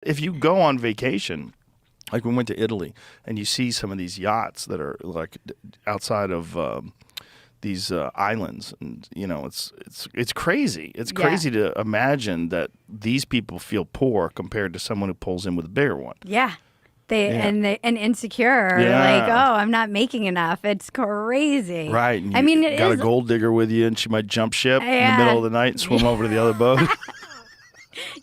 If you go on vacation, like we went to Italy, and you see some of these yachts that are like outside of these islands, and it's crazy. It's crazy to imagine that these people feel poor compared to someone who pulls in with a bigger one. Yeah. And insecure, like, oh, I'm not making enough. It's crazy. Right. And you got a gold digger with you, and she might jump ship in the middle of the night and swim over to the other boat.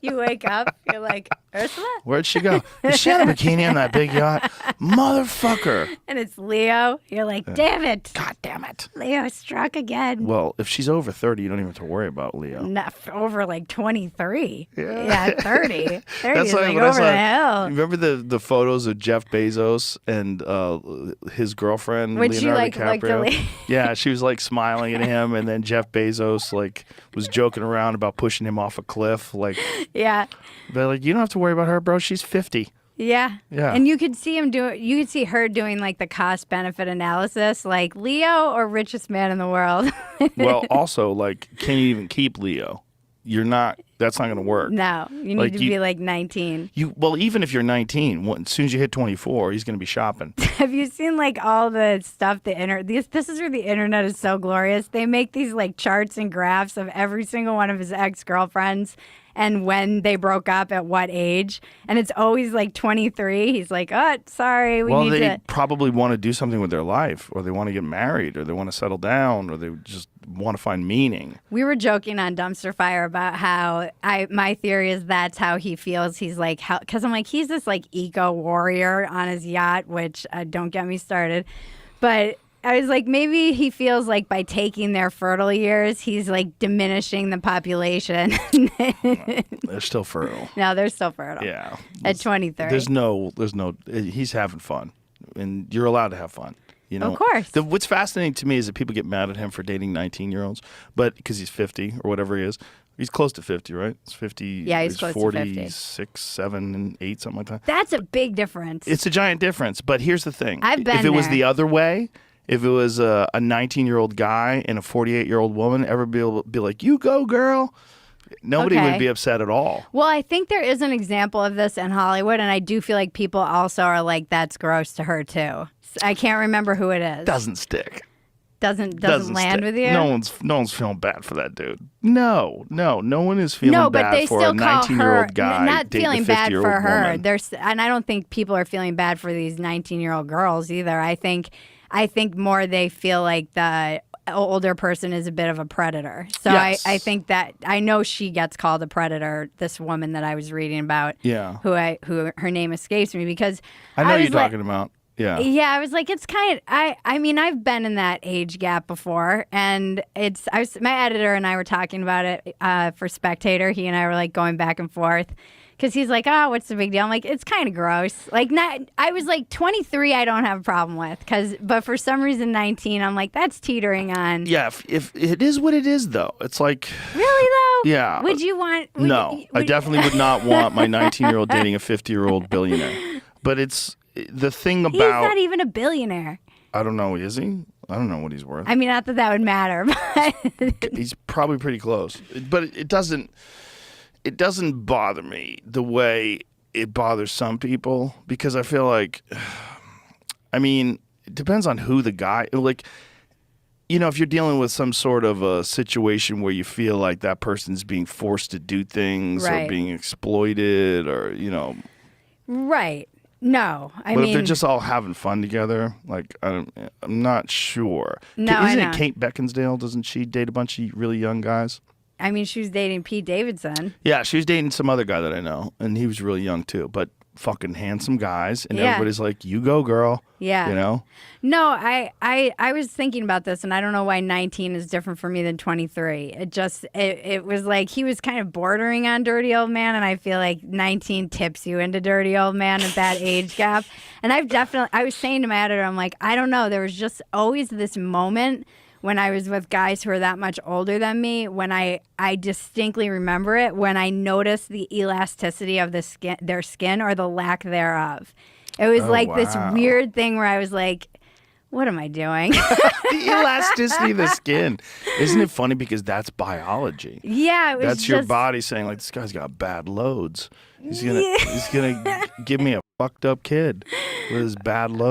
You wake up, you're like, Ursula? Where'd she go? Is she on a bikini on that big yacht? Motherfucker. And it's Leo. You're like, damn it. God damn it. Leo struck again. Well, if she's over 30, you don't even have to worry about Leo. Not over like 23. Yeah. 30. 30 That's is like like what I over saw. the hill. Remember the photos of Jeff Bezos and his girlfriend, When she Leonardo DiCaprio? the Yeah, she was like smiling at him, and then Jeff Bezos like was joking around about pushing him off a cliff. Like, Yeah. but like, you don't have to worry about her, bro. She's 50. Yeah. Yeah. And you could see you could see her doing like the cost benefit analysis, like Leo or richest man in the world. Well, also, like, can you even keep Leo? That's not going to work. No, you need to be like 19. Well, even if you're 19, as soon as you hit 24, he's going to be shopping. Have you seen like all the stuff this is where the internet is so glorious. They make these like charts and graphs of every single one of his ex-girlfriends and when they broke up at what age. And it's always like 23. He's like, oh, sorry, they probably want to do something with their life, or they want to get married, or they want to settle down, or they just want to find meaning. We were joking on Dumpster Fire about how my theory is that's how he feels. He's like, because I'm like, he's this like eco warrior on his yacht, which don't get me started. But I was like, maybe he feels like by taking their fertile years, he's like diminishing the population. They're still fertile. No, they're still fertile. Yeah. At 23. There's no, he's having fun, and you're allowed to have fun. You know, of course. What's fascinating to me is that people get mad at him for dating 19-year-olds, but because he's 50 or whatever he is. He's close to 50, right? It's 50. Yeah, he's close to 50. 46, 7, and 8, something like that. That's a big difference. It's a giant difference, but here's the thing. If it was the other way, if it was a 19-year-old guy and a 48-year-old woman, everybody would be like, you go, girl. Nobody would be upset at all. Well, I think there is an example of this in Hollywood, and I do feel like people also are like, that's gross to her, too. I can't remember who it is. Doesn't stick. Doesn't land with you? No one's feeling bad for that dude. No one is feeling bad for a 19-year-old guy. Not feeling bad for her. Woman. And I don't think people are feeling bad for these 19-year-old girls either. I think more they feel like the older person is a bit of a predator. So yes. I think that I know she gets called a predator. This woman that I was reading about, who her name escapes me because I know you're talking about. Yeah. Yeah, I was like, it's kind of, I mean, I've been in that age gap before, and my editor and I were talking about it for Spectator. He and I were like going back and forth because he's like, oh, what's the big deal? I'm like, it's kind of gross. Like, I was like 23, I don't have a problem with, but for some reason 19, I'm like, that's teetering on. Yeah, if it is what it is, though. It's like. Really, though? Yeah. Would you want. I definitely would not want my 19-year-old dating a 50-year-old billionaire. But it's. The thing about... He's not even a billionaire. I don't know. Is he? I don't know what he's worth. I mean, not that would matter. But he's probably pretty close. But it doesn't bother me the way it bothers some people, because I feel like... I mean, it depends on who the guy... Like, you know, if you're dealing with some sort of a situation where you feel like that person's being forced to do things or being exploited or, you know... Right. No, but if they're just all having fun together, like I'm not sure. No, isn't it Kate Beckinsale? Doesn't she date a bunch of really young guys? I mean, she was dating Pete Davidson. Yeah, she was dating some other guy that I know, and he was really young too. But fucking handsome guys, and everybody's like, "You go, girl." Yeah, you know. No, I was thinking about this, and I don't know why 19 is different for me than 23. It was like he was kind of bordering on dirty old man, and I feel like 19 tips you into dirty old man at that age gap. And I was saying to my editor, I'm like, I don't know. There was just always this moment when I was with guys who are that much older than me, when I distinctly remember it, when I noticed the elasticity of their skin or the lack thereof. It was this weird thing where I was like, what am I doing? The elasticity of the skin. Isn't it funny because that's biology? Yeah. That's your body saying, like, this guy's got bad loads. He's gonna give me a fucked up kid with his bad look.